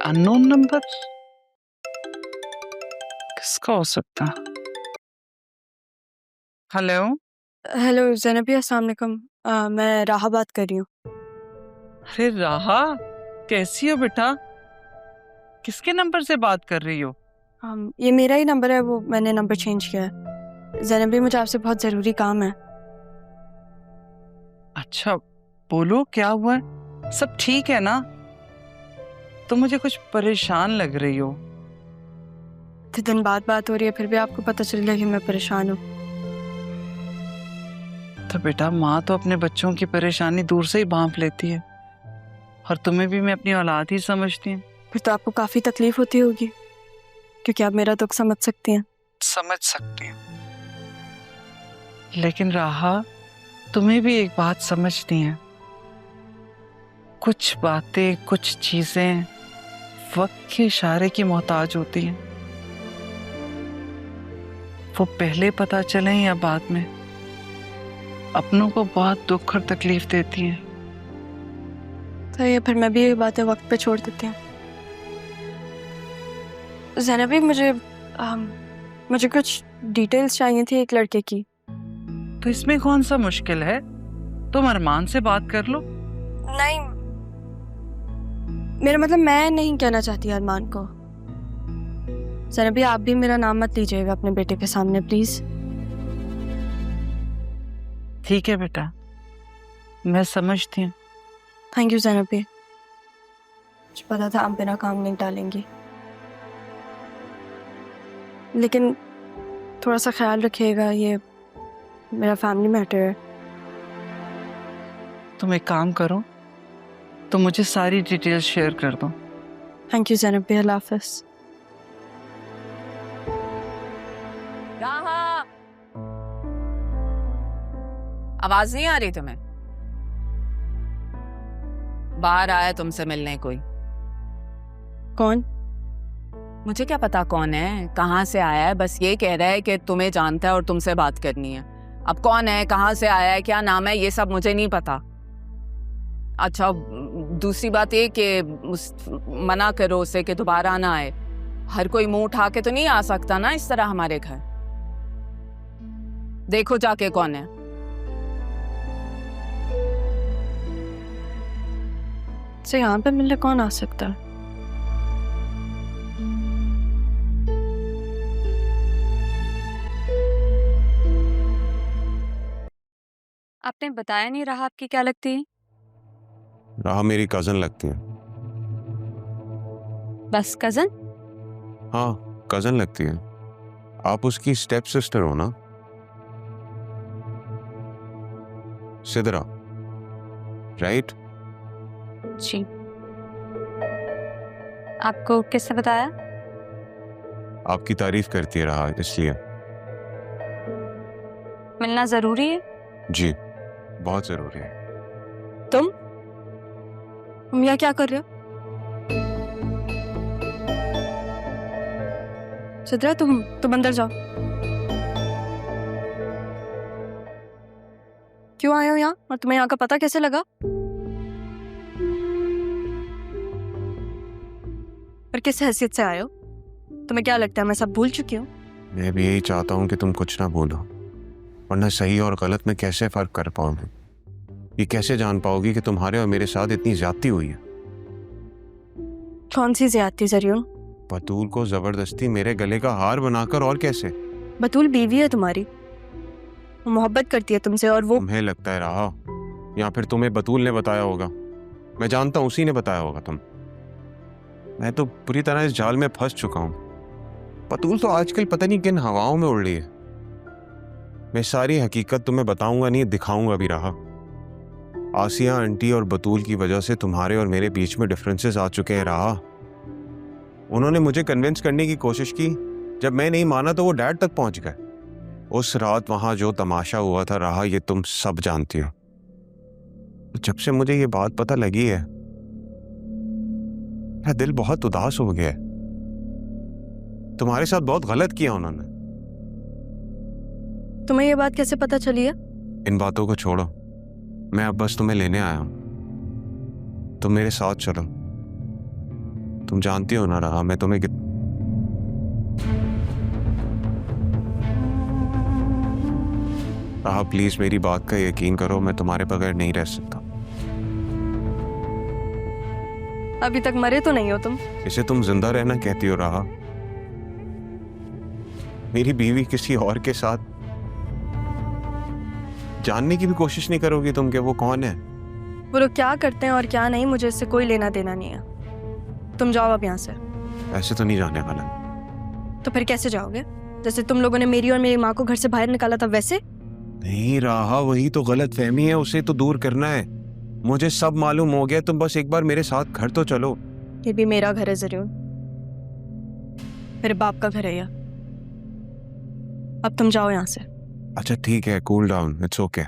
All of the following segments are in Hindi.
अननोन नंबर किसका हो सकता? हेलो हेलो ज़ैनबी, अस्सलाम वालेकुम। मैं राहा बात कर रही हूँ। अरे राहा, कैसी हो बेटा? किसके नंबर से बात कर रही हो? ये मेरा ही नंबर है, वो मैंने नंबर चेंज किया है। ज़ैनबी, मुझे आपसे बहुत ज़रूरी काम है। अच्छा बोलो, क्या हुआ है? सब ठीक है ना? तुम मुझे कुछ परेशान लग रही हो। इतने दिन बाद बात हो रही है, फिर भी आपको पता चल गया कि मैं परेशान हूँ। तो बेटा, माँ तो अपने बच्चों की परेशानी दूर से ही भांप लेती है, और तुम्हें भी मैं अपनी औलाद ही समझती हूँ। फिर तो आपको काफ़ी तकलीफ होती होगी, क्योंकि आप मेरा दुख समझ सकती हैं। समझ सकती हूँ, लेकिन राहा, तुम्हें भी एक बात समझनी है। कुछ बातें, कुछ चीजें वक्त के इशारे की मोहताज होती हैं। वो पहले पता चले या बाद में, अपनों को बहुत दुख और तकलीफ देती हैं। तो ये फिर मैं भी ये बातें वक्त पे छोड़ देती हूँ। ज़ैनबी, मुझे कुछ डिटेल्स चाहिए थी एक लड़के की। तो इसमें कौन सा मुश्किल है? तुम अरमान से बात कर लो। नहीं, मेरा मतलब मैं नहीं कहना चाहती अरमान को। ज़ैनबी, आप भी मेरा नाम मत लीजिएगा अपने बेटे के सामने, प्लीज़। ठीक है बेटा, मैं समझती हूँ। थैंक यू ज़ैनबी, मुझे पता था आप बिना काम नहीं टालेंगी, लेकिन थोड़ा सा ख्याल रखिएगा, ये मेरा फैमिली मैटर है। तुम एक काम करो, तुम मुझे सारी डिटेल्स शेयर कर दो। थैंक यू ज़ैनबी, अल्लाह हाफ़िज़। राहा, आवाज नहीं आ रही तुम्हें? बाहर आया तुमसे मिलने कोई? कौन? मुझे क्या पता कौन है, कहाँ से आया है, बस ये कह रहा है कि तुम्हें जानता है और तुमसे बात करनी है। अब कौन है, कहाँ से आया है, क्या नाम है, ये सब मुझे नहीं पता। अच्छा, दूसरी बात ये कि मना करो उसे कि दोबारा ना आए। हर कोई मुंह उठा के तो नहीं आ सकता ना इस तरह हमारे घर। देखो जाके कौन है। से यहाँ पे मिलने कौन आ सकता है? आपने बताया नहीं, राहा आपकी क्या लगती है? राहा मेरी कजन लगती है। बस कजन? हाँ, कजन लगती है। आप उसकी स्टेप सिस्टर हो ना? सिदरा, राइट? जी। आपको किसने बताया? आपकी तारीफ करती है राहा, इसलिए। मिलना जरूरी है? जी, बहुत जरूरी है। तुम यहाँ क्या कर रहे हो? सिद्रा, तुम अंदर जाओ। क्यों आए हो यहाँ, और तुम्हें यहाँ का पता कैसे लगा? और किस हैसियत से आए हो? तुम्हें क्या लगता है मैं सब भूल चुकी हूँ? मैं भी यही चाहता हूँ कि तुम कुछ ना भूलो, वरना सही और गलत में कैसे फर्क कर पाओगे? ये कैसे जान पाओगी कि तुम्हारे और मेरे साथ इतनी ज्यादती हुई है? कौन सी ज्यादती जरियो? बतूल को जबरदस्ती मेरे गले का हार बनाकर, और कैसे? बतूल बीवी है तुम्हारी, वो मोहब्बत करती है तुमसे, और वो तुम्हें लगता है राहा, या फिर तुम्हें बतूल ने बताया होगा? मैं जानता हूं उसी ने बताया होगा। मैं तो पूरी तरह इस जाल में फंस चुका हूं। बतूल तो आजकल पता नहीं किन हवाओं में उड़ रही है। मैं सारी हकीकत तुम्हें बताऊंगा नहीं, दिखाऊंगा भी। राहा, आसिया आंटी और बतूल की वजह से तुम्हारे और मेरे बीच में डिफरेंसेस आ चुके हैं। राहा, उन्होंने मुझे कन्विंस करने की कोशिश की, जब मैं नहीं माना तो वो डैड तक पहुंच गए। उस रात वहां जो तमाशा हुआ था राहा, ये तुम सब जानती हो। जब से मुझे ये बात पता लगी है, मेरा दिल बहुत उदास हो गया है। तुम्हारे साथ बहुत गलत किया उन्होंने। तुम्हें ये बात कैसे पता चली है? इन बातों को छोड़ो, मैं अब बस तुम्हें लेने आया हूं। तुम मेरे साथ चलो। तुम जानती हो ना राहा, मैं तुम्हें राहा प्लीज मेरी बात का यकीन करो, मैं तुम्हारे बगैर नहीं रह सकता। अभी तक मरे तो नहीं हो तुम? इसे तुम जिंदा रहना कहती हो राहा? मेरी बीवी किसी और के साथ, जानने की भी कोशिश नहीं करोगी तुम कि वो कौन है? वो लोग क्या करते हैं और क्या नहीं, मुझे इससे कोई लेना देना नहीं है। तुम जाओ अब यहाँ से। ऐसे तो नहीं जाने वाला। तो फिर कैसे जाओगे? जैसे तुम लोगों ने मेरी और मेरी माँ को घर से बाहर निकाला था वैसे? नहीं राहा, वही तो गलत फहमी है, उसे तो दूर करना है। मुझे सब मालूम हो गया, तुम बस एक बार मेरे साथ घर तो चलो। ये भी मेरा घर है जरूर, मेरे बाप का घर है यह। अब तुम जाओ यहाँ से। अच्छा ठीक है, कूल डाउन, इट्स ओके।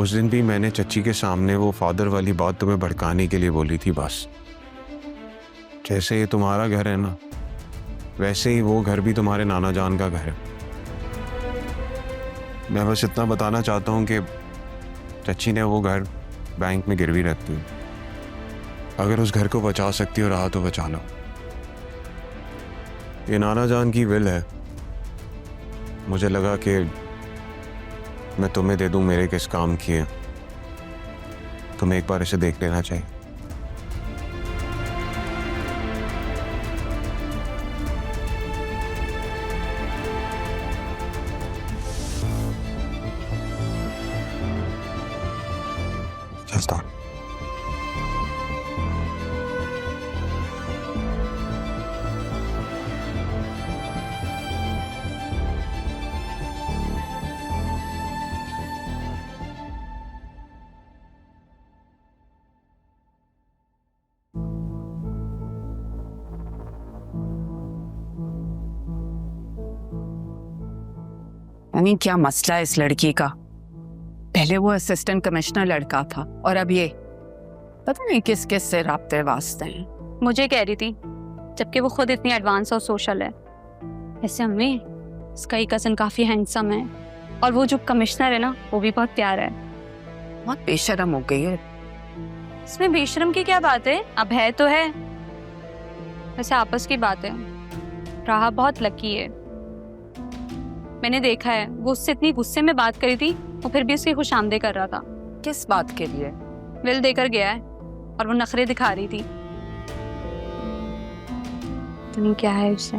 उस दिन भी मैंने चच्ची के सामने वो फादर वाली बात तुम्हें भड़काने के लिए बोली थी बस। जैसे ये तुम्हारा घर है ना, वैसे ही वो घर भी तुम्हारे नाना जान का घर है। मैं बस इतना बताना चाहता हूँ कि चच्ची ने वो घर बैंक में गिरवी रखती है। अगर उस घर को बचा सकती हो राह तो बचा लो। ये नाना जान की विल है। मुझे लगा कि मैं तुम्हें दे दूं मेरे किस काम की है। तुम्हें एक बार इसे देख लेना चाहिए। Just on. नहीं, क्या मसला है इस लड़की का? पहले वो असिस्टेंट कमिश्नर लड़का था और अब ये पता नहीं किस किस से राब्ते वास्ते हैं। मुझे कह रही थी, जबकि वो खुद इतनी एडवांस और सोशल है। ऐसे अम्मी, इसका ही कज़न काफ़ी हैंडसम है और वो जो कमिश्नर है ना, वो भी बहुत प्यारा है। बहुत बेशर्म हो गई है। इसमें बेशर्म की क्या बात है? अब है तो है। वैसे आपस की बात है, राहा बहुत लकी है। मैंने देखा है, वो उससे इतनी गुस्से में बात करी थी, वो फिर भी उसकी खुशामदे कर रहा था। किस बात के लिए? विल देकर गया है और वो नखरे दिखा रही थी। तुम्हें क्या है उससे?